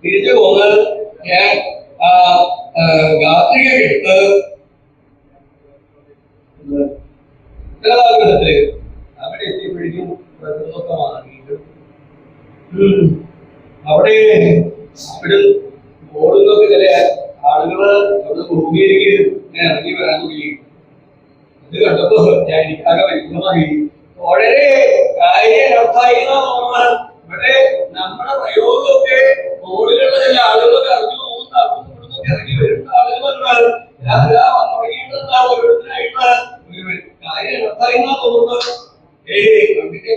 തിരിച്ചു പോന്ന് ഞാൻ ഗാത്രിക എടുത്ത് ഉത്തരവാദിത്തത്തില് അവിടെ എത്തിയപ്പോഴേക്കും പ്രകൃതമൊക്കെ മാറിയിട്ട് അവിടെ അവിടെ ഓടുന്നൊക്കെ ചില ആളുകള് അവിടെ ഭൂമിയിലേക്ക് ഞാൻ ഇറങ്ങി വരാൻ തുടങ്ങി. ഇത് കണ്ടപ്പോ ഞാൻ എനിക്കാകെ പരിചയമായി. വളരെ കാര്യായി ഇവിടെ നമ്മുടെ പ്രയോഗമൊക്കെ റോഡിലുള്ള ചില ആളുകളൊക്കെ അറിഞ്ഞു പോകുന്ന അവിടെ ഇവിടുന്നൊക്കെ ഇറങ്ങി വരുന്ന ആളുകളുണ്ട്. ഓരോരുത്തരായിട്ട് കാര്യായി തോന്നുന്നത്. അങ്ങനെ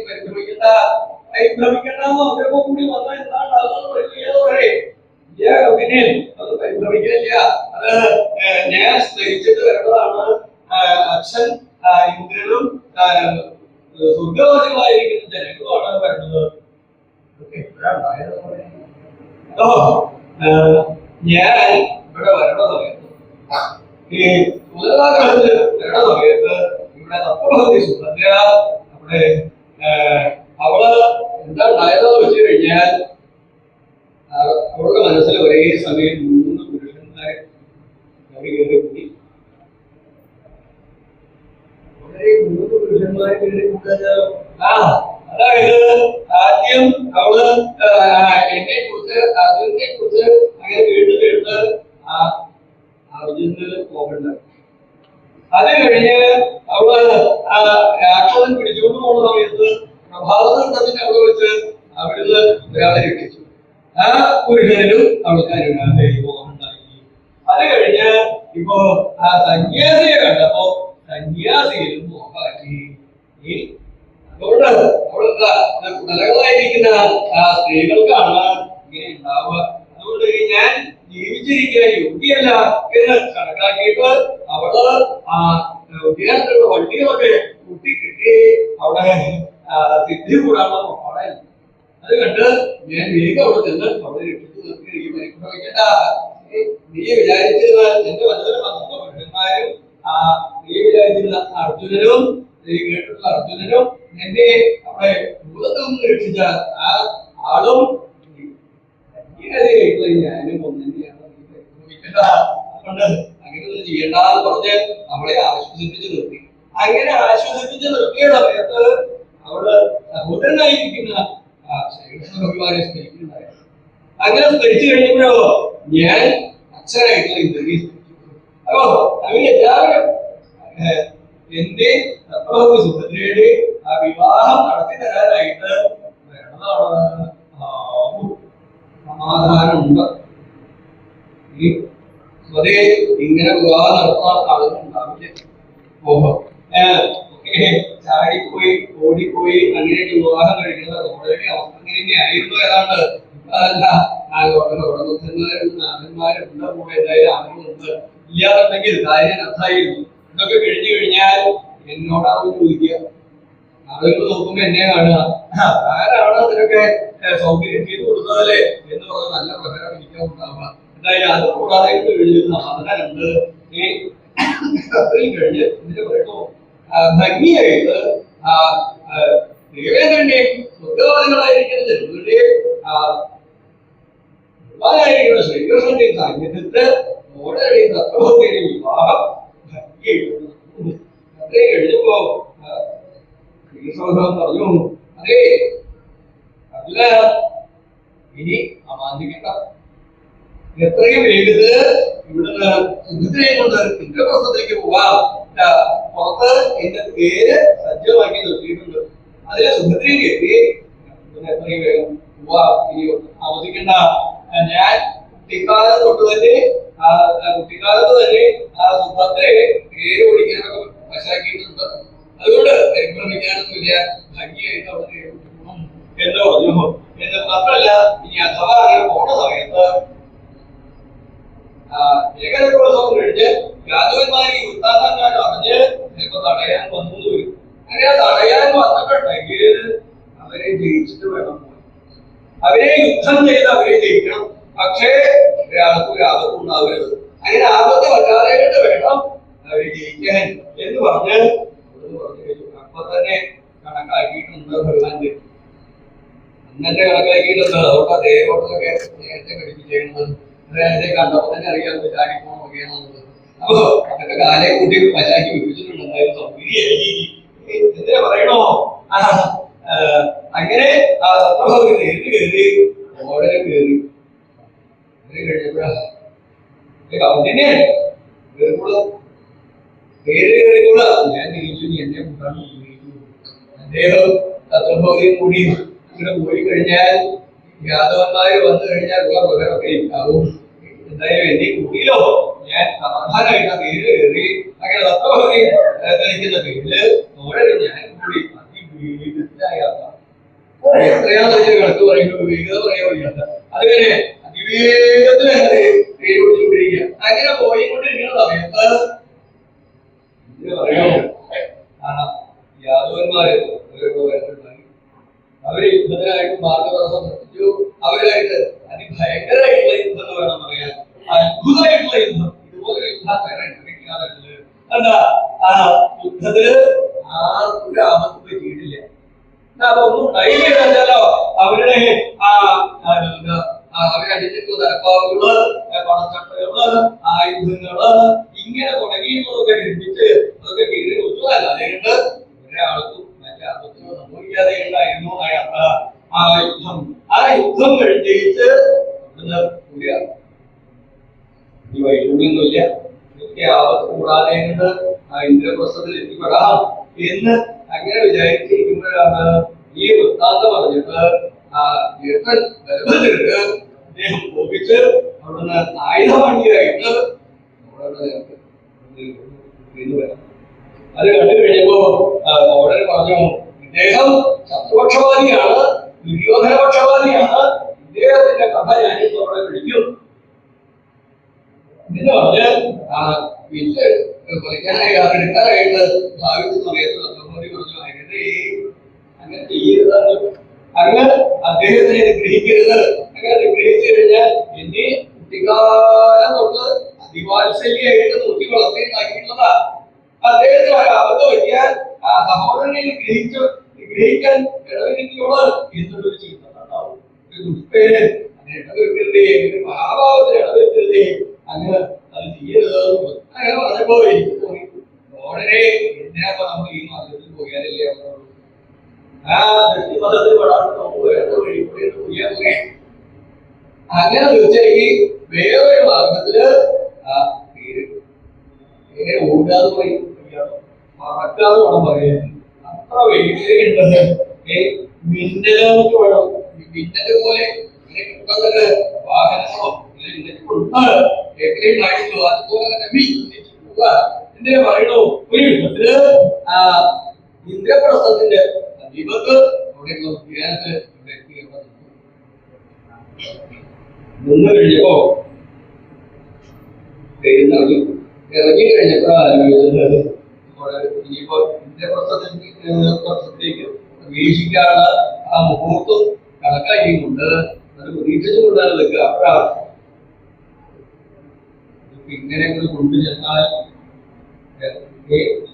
പരിഭ്രമിക്കണ്ടെന്നോ അവരൊക്കെ കൂടി വന്നാൽ എന്താണ്ടാകുന്നത് വലിയ പിന്നെ അത് പരിഭ്രമിക്കുന്നില്ല. അത് ഞാൻ സ്മരിച്ചിട്ട് വരേണ്ടതാണ്. അച്ഛൻ ഇന്ദ്രനും സ്വർഗവാസികളായിരിക്കുന്ന ജനങ്ങളുമാണ് വരുന്നത്. ഞാൻ ഇവിടെ വരണ സമയത്ത് ഈ ഉദരകാലത്ത് വരണ സമയത്ത് ഇവിടെ തത്വഭക്തി സുഭദ്ര അവിടെ അവള് എന്താ ഉണ്ടായതെന്ന് വെച്ച് കഴിഞ്ഞാൽ അവളുടെ മനസ്സിൽ ഒരേ സമയം 3 പുരുഷന്മാരെ കയറി കൂടി. വളരെ 3 പുരുഷന്മാരെ കയറി കൂട്ടാ. അതായത് ആദ്യം അവള് എന്നെ കുറിച്ച് അർജുനെ കുറിച്ച് അങ്ങനെ കേട്ട് അർജുനന് പോകണ്ട. അത് കഴിഞ്ഞ് അവള് രാക്ഷസൻ പിടിച്ചുകൊണ്ട് പോകുന്ന സമയത്ത് പ്രഭാതത്തിൽ അവിടെ വെച്ച് അവിടുന്ന് ഒരാളെ രക്ഷിച്ചു. ആ പുരുഷനിലും അവൾക്ക് അനുഗ്രഹം ഉണ്ടായി. അത് കഴിഞ്ഞ് ഇപ്പോ ആ സന്യാസിയെ കണ്ടപ്പോ സന്യാസിയിലും മോഹമാക്കി. അതുകൊണ്ട് അവളെന്താ നിലകളായിരിക്കുന്ന ആ സ്ത്രീകൾക്കാണ് ഇങ്ങനെ ഉണ്ടാവുക. അതുകൊണ്ട് ഞാൻ ജീവിച്ചിരിക്കാൻ യോഗ്യല്ല എന്ന് കണക്കാക്കിയിട്ട് അവള് ആ ഉദ്യാനത്തിലുള്ള വണ്ടികളൊക്കെ കൂട്ടിക്കെട്ടി അവിടെ സിദ്ധി കൂടാനുള്ള അവിടെ. അത് കണ്ട് ഞാൻ വേഗം അവിടെ ചെന്ന് അവിടെ രക്ഷിച്ചു നിർത്തി. ഈ പരിഭ്രമിക്കണ്ട. നീ വിചാരിച്ചിരുന്ന എന്റെ വചനം വന്ന പുരുഷന്മാരും നീ വിചാരിച്ചിരുന്ന അർജുനനും നീ കേട്ടിട്ടുള്ള അർജുനനും എന്നെ അവിടെ ഭൂതത്തിൽ നിന്ന് രക്ഷിച്ച ആ ആളും ഞാനും ഒന്ന് തന്നെയാണ്. പരിഭ്രമിക്കണ്ട. അതുകൊണ്ട് അങ്ങനെ ചെയ്യണ്ടെന്ന് പറഞ്ഞ് അവളെ ആശ്വസിപ്പിച്ച് നിർത്തി. അങ്ങനെ ആശ്വസിപ്പിച്ച് നിർത്തിയ സമയത്ത് അവള് സഹോദരനായിരിക്കുന്ന ശ്രീകൃഷ്ണ ഭഗവാനെ സ്മരിക്കുന്നുണ്ടായിരുന്നു. അങ്ങനെ സ്മരിച്ചു കഴിഞ്ഞപ്പോഴോ ഞാൻ അച്ഛനായിട്ടുള്ള ഇന്ദ്രനെ സ്മരിച്ചു. അപ്പോ അങ്ങനെ എല്ലാവരും എന്റെ സുഭദ്രയുടെ ആ വിവാഹം നടത്തി തരാനായിട്ട് വേണ്ടതാണ്. സമാധാനമുണ്ട്. ഈ സ്വതേ ഇങ്ങനെ വിവാഹം നടത്തുന്ന ആളുകൾ ഉണ്ടാവില്ല. ഓഹോ ചാടിപ്പോയി ഓടിപ്പോയി അങ്ങനെയൊക്കെ വിവാഹം കഴിക്കുന്നത് ഓൾറെഡി അവസ്ഥ അങ്ങനെ ആയിരുന്നു. ഏതാണ്ട് ഉടമസ്ഥന്മാരുണ്ട്, നാഥന്മാരുണ്ട്, കൂടെ എന്തായാലും ആളുകളുണ്ട്. ഇല്ലാതുണ്ടെങ്കിൽ കാര്യം അർത്ഥായിരുന്നു. ഇതൊക്കെ കഴിഞ്ഞു കഴിഞ്ഞാൽ എന്നോടാവും ചോദിക്കുക. ആളുകൾ നോക്കുമ്പോ എന്നെ കാണുക, ആരാണ് അതിനൊക്കെ സൗകര്യം ചെയ്തു കൊടുത്തതല്ലേ എന്ന് പറഞ്ഞ് നല്ല പ്രകടനം എനിക്ക് ഉണ്ടാവുക. എന്തായാലും അത് കൂടാതെ കഴിഞ്ഞൊരു സമാധാനമുണ്ട്. അത്രയും കഴിഞ്ഞ് ഇതിന്റെ പറയണോ ഭംഗിയായിട്ട് ദേവേന്ദ്രന്റെയും സ്വർഗവാദികളായിരിക്കുന്ന ജനങ്ങളുടെയും ഭഗവാനായിരിക്കുന്ന ശ്രീകൃഷ്ണന്റെയും സാന്നിധ്യത്തിൽ ഓടയുടെയും തത്വഭക്തിയുടെയും വിവാഹം ഭംഗിയായിട്ട് അത്രയും കഴിഞ്ഞപ്പോ ശ്രീകൃഷ്ണ പറഞ്ഞു, അതേ അല്ല ഇനി അമാന്തിക്കണ്ട. എത്രയും വേഗത്തില് ഇവിടുന്ന് സുഭദ്രയെ കൊണ്ട് ഇന്ദ്രപ്രസ്ഥത്തിലേക്ക് പോവാം. പുറത്ത് എന്റെ പേര് സജ്ജമാക്കി നിർത്തിയിട്ടുണ്ട്. അതിലെ സുഭദ്രയും കയറി എത്രയും വേഗം പോവാം. ഇനി താമസിക്കണ്ട. ഞാൻ കുട്ടിക്കാലത്ത് തൊട്ട് തന്നെ കുട്ടിക്കാലത്ത് തന്നെ ആ സുഭദ്രയെ പേര് ഓടിക്കാനൊക്കെ വശാക്കിയിട്ടുണ്ട്. അതുകൊണ്ട് പരിഭ്രമിക്കാനൊന്നുമില്ല. ഭംഗിയായിട്ട് അവിടെ പോകണം എന്ന് പറഞ്ഞു. എന്ന് മാത്രമല്ല, ഇനി അഥവാ അങ്ങനെ പോണ സമയത്ത് ഏകദേശം കഴിഞ്ഞ് രാജവന്മാർ ഈ വൃത്താന്തങ്ങൾ അറിഞ്ഞ് ചിലപ്പോ തടയാൻ വന്നു വരും. അങ്ങനെ തടയാൻ വന്നിട്ടുണ്ടെങ്കിൽ അവരെ ജയിച്ചിട്ട് വേണം പോയി. അവരെ യുദ്ധം ചെയ്ത് അവരെ ജയിക്കണം. പക്ഷേ ഒരാൾക്ക് ഒരു ആപത്ത് ഉണ്ടാവരുത്. അങ്ങനെ ആപത്ത് വരാതെ വേണം അവരെ ജയിക്കാൻ എന്ന് പറഞ്ഞ് അപ്പൊ തന്നെ കണക്കാക്കിയിട്ടുണ്ട് ഭഗവാന്റെ. ഇന്നത്തെ കണക്കാക്കിയിട്ടുണ്ട്. അതുകൊണ്ട് അതേപോലൊക്കെ നേരത്തെ പഠിപ്പിച്ചേക്കുന്നത് നേരത്തെ കണ്ടപ്പോൾ തന്നെ അറിയാം ചാടിപ്പോണം ഒക്കെയാണെന്നുള്ളത്. അപ്പൊ അതൊക്കെ കാലയെ കൂട്ടി പശാക്കി വിപ്പിച്ചിട്ടുണ്ട്. എന്തായാലും സൗകര്യമായി എന്തിനാ പറയണോ. അങ്ങനെ ആ സത്രഭാവി നേരിട്ട് കയറി ഓടനെ കയറി കഴിഞ്ഞപ്പോഴാ കൗണ്ടിനെയാണ് കയറിക്കൂടാ ഞാൻ തിരിച്ചു. എന്നെ കൂട്ടാണ് അദ്ദേഹം സത്രഭാവിയും കൂടി ഇങ്ങനെ പോയി കഴിഞ്ഞാൽ യാദവന്മാര് വന്നു കഴിഞ്ഞാൽ ഉള്ള പകരമൊക്കെ ഉണ്ടാവും. എന്തായാലും എന്നെ കൂട്ടിയില്ലോ ഞാൻ സമാധാനമായിട്ട് ആ പേര് കയറി. അങ്ങനെ സത്രഭാവി ധരിക്കുന്ന പേരില് ഓടനെ ഞാൻ കൂടി എത്രയാന്ന് വെച്ചാൽ കണക്ക് പറയുന്നത് വേഗത പറയാൻ വയ്യാത്ത അതുപോലെ അതിവേഗത്തിൽ അങ്ങനെ പേര് പിടിച്ചുകൊണ്ടിരിക്കുക. അങ്ങനെ പോയിക്കൊണ്ടിരിക്കുന്ന സമയത്ത് പറയോ യാദവന്മാര് അവര് യുദ്ധത്തിനായിട്ട് മാർഗതടസ്സം സൃഷ്ടിച്ചു. അവരായിട്ട് അതിഭയങ്കരമായിട്ടുള്ള യുദ്ധം എന്ന് വേണം പറയാൻ. അത്ഭുതമായിട്ടുള്ള യുദ്ധം. ഇതുപോലെ യുദ്ധം വേറെ എന്താ യുദ്ധത്തില് ആർക്കൊരു ആപത്ത് പറ്റിയിട്ടില്ല. അപ്പൊ ഒന്നും ഉണ്ടായില്ലോ. അവരുടെ അവരടിച്ചിട്ടുള്ള തലപ്പാവുകള് പണച്ചട്ടകള് ആയുധങ്ങള് ഇങ്ങനെ തുടങ്ങിയിട്ടുള്ളതൊക്കെ നിർമ്മിച്ച് അതൊക്കെ കീഴിൽ കൊടുത്തതല്ല. അതുകൊണ്ട് ഒരാൾക്കും മറ്റേ ആപത്തുകൾ സംഭവിക്കാതെ ഉണ്ടായിരുന്നു ആ യുദ്ധം കഴിഞ്ഞിട്ട് ഈ വൈദ്യുതിയൊന്നുമില്ല. ഇതൊക്കെ ആപത്ത് കൂടാതെ ആ ഇന്ദ്രപ്രസ്ഥത്തിൽ എത്തിപ്പെടാം എന്ന് അങ്ങനെ വിചാരിച്ചിരിക്കുമ്പോഴാണ് ഈ വൃത്താന്തം പറഞ്ഞിട്ട് അദ്ദേഹം കോപിച്ച് അവിടുന്ന് ആയുധവാണിയായിട്ട് അത് കണ്ടു കഴിഞ്ഞപ്പോ ഓടനെ പറഞ്ഞു ഇദ്ദേഹം ശത്രുപക്ഷപാതിയാണ്, ദുര്യോധനപക്ഷപാതിയാണ്. ഇദ്ദേഹത്തിന്റെ കഥ ഞാനിപ്പോ അവിടെ വിളിക്കും എന്ന് പറഞ്ഞ് വില്ല് കളിക്കാനായി എടുക്കാനായിട്ട് ഭാവിച്ച സമയത്ത് സത്രഭാവി പറഞ്ഞു അങ്ങനെ ചെയ്യരുതാണ്. അങ്ങ് അദ്ദേഹത്തിനെ നിഗ്രഹിക്കരുത്. അങ്ങനെ നിഗ്രഹിച്ചു കഴിഞ്ഞാൽ എന്നെ കുട്ടിക്കാലം തൊട്ട് അതിവാത്സല്യായിട്ട് നോക്കി വളർത്തിയിട്ടുള്ളതാ. അദ്ദേഹത്തിന് ഒരബദ്ധം പറ്റിയാൽ ആ സഹോദരനെ നിഗ്രഹിക്കാൻ ഇടവരുത്തിയോട് എന്നൊരു ചിന്ത ഉണ്ടാവും. ഒരു ദുഷ്പേര് അങ്ങനെ ഇടവരുത്തരുതേ, ഒരു മഹാഭാവത്തിന് ഇടവരുത്തരുതേ, അങ്ങനെ അത് ചെയ്യരുത്. അങ്ങനെ പറഞ്ഞപ്പോ എനിക്ക് തോന്നി ഓടനെ എന്തിനാ നമ്മൾ ഈ മാർഗത്തിൽ പോയാലല്ലേ ആ ദൃഷ്ടിപഥത്തിൽ പെടാണ്ട് നമുക്ക് വേറെ വഴി കൂടി പോയാൽ പോയി. അങ്ങനെ തീർച്ചയായും വേറൊരു മാർഗത്തില് ആ പേര് ഓടാതെ പോയി മറക്കാതെ വേണം പറയാൻ. അത്ര വേഗതയുണ്ട്. മിന്നലേക്ക് വേണം. മിന്നല് പോലെ കിട്ടുന്നത് വാഹനങ്ങളോ ഉണ്ടായിട്ടുള്ളൂ. അതുപോലെ തന്നെ പോവുക എന്തിനാ പറയണു. ഒരു വിധത്തില് ഇന്ദ്രപ്രസ്ഥത്തിന്റെ സമീപത്ത് അവിടെയുള്ള ധ്യാനത്ത് ഇവിടെ എത്തിയേണ്ടത് നിന്ന് കഴിഞ്ഞപ്പോ ഇറങ്ങി കഴിഞ്ഞപ്പോ ആലോചിച്ചത് ഇനിയിപ്പോ ഇന്ദ്രപ്രസ്ഥത്തിലേക്ക് പ്രവേശിക്കാനുള്ള ആ മുഹൂർത്തം കണക്കാക്കിക്കൊണ്ട് അത് പ്രതീക്ഷിച്ചുകൊണ്ടാണ് നിൽക്കുക. അപ്പോഴാണ് ഇങ്ങനെ കൊണ്ടു ചെന്നാൽ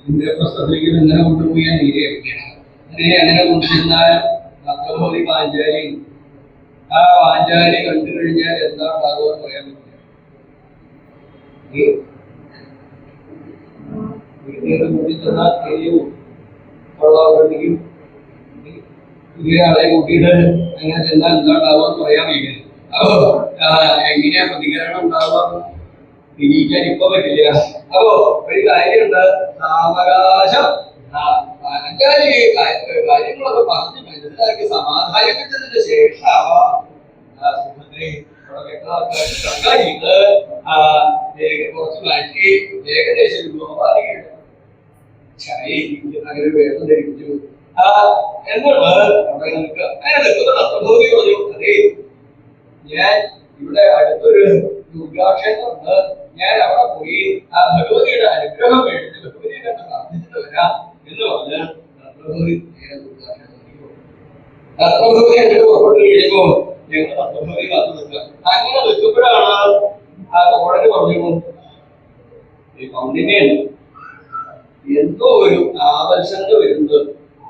ഇന്ദ്രപ്രസ്ഥത്തിലേക്ക് ഇങ്ങനെ കൊണ്ടുപോയാൽ നീരെയാണ്. അങ്ങനെ കൊണ്ടുചെന്നാൽ സത്രഭാവി പാഞ്ചാലി ആ പാഞ്ചാലി കണ്ടു കഴിഞ്ഞാൽ എന്താ ഉണ്ടാകുക എന്ന് പറയാൻ പറ്റില്ല. കൂടി ചെന്നാൽ തെളിയും കൊള്ളാവുകയും ആളെ കൂട്ടിയിട്ട് അങ്ങനെ ചെന്നാൽ എന്താ ഉണ്ടാവുക എന്ന് പറയാൻ വയ്യ. അപ്പോ എങ്ങനെയാ പ്രതികരണം ഉണ്ടാവുക തിരിയിക്കാൻ ഇപ്പൊ പറ്റില്ല. അപ്പോ ഒരു കാര്യമുണ്ട്, സാവകാശം കാര്യങ്ങളൊക്കെ പറഞ്ഞ് മനസ്സിലാക്കി സമാധാനിപ്പിച്ചതിന് ശേഷം കുറച്ച് മാറ്റി ഏകദേശം അങ്ങനെ വേഷം ധരിപ്പിച്ചു എന്നുള്ളത് അവിടെ നമുക്ക് അങ്ങനെ നിൽക്കുന്ന സത്രഭാവി പറഞ്ഞു. അതെ, ഞാൻ ഇവിടെ അടുത്തൊരു ദുർഗാക്ഷേത്രമുണ്ട്, ഞാൻ അവിടെ പോയി ആ ഭഗവതിയുടെ അനുഗ്രഹം മേടിച്ച് ഭഗവതിയെ കണ്ട് പ്രാർത്ഥിച്ചിട്ട് വരാം എന്ന് പറഞ്ഞ് സത്രഭാവി അങ്ങോട്ട് പുറപ്പെട്ടു കഴിയുമ്പോ ഞങ്ങൾ സത്രഭാവി കാത്തു നിൽക്കുക. അങ്ങനെ നിൽക്കുമ്പോഴാണ് ആ കോടതി പറഞ്ഞു ഈ കൗണ്ടിനെയാണ് എന്തോ ഒരു ആവശ്യത വരുന്നത്.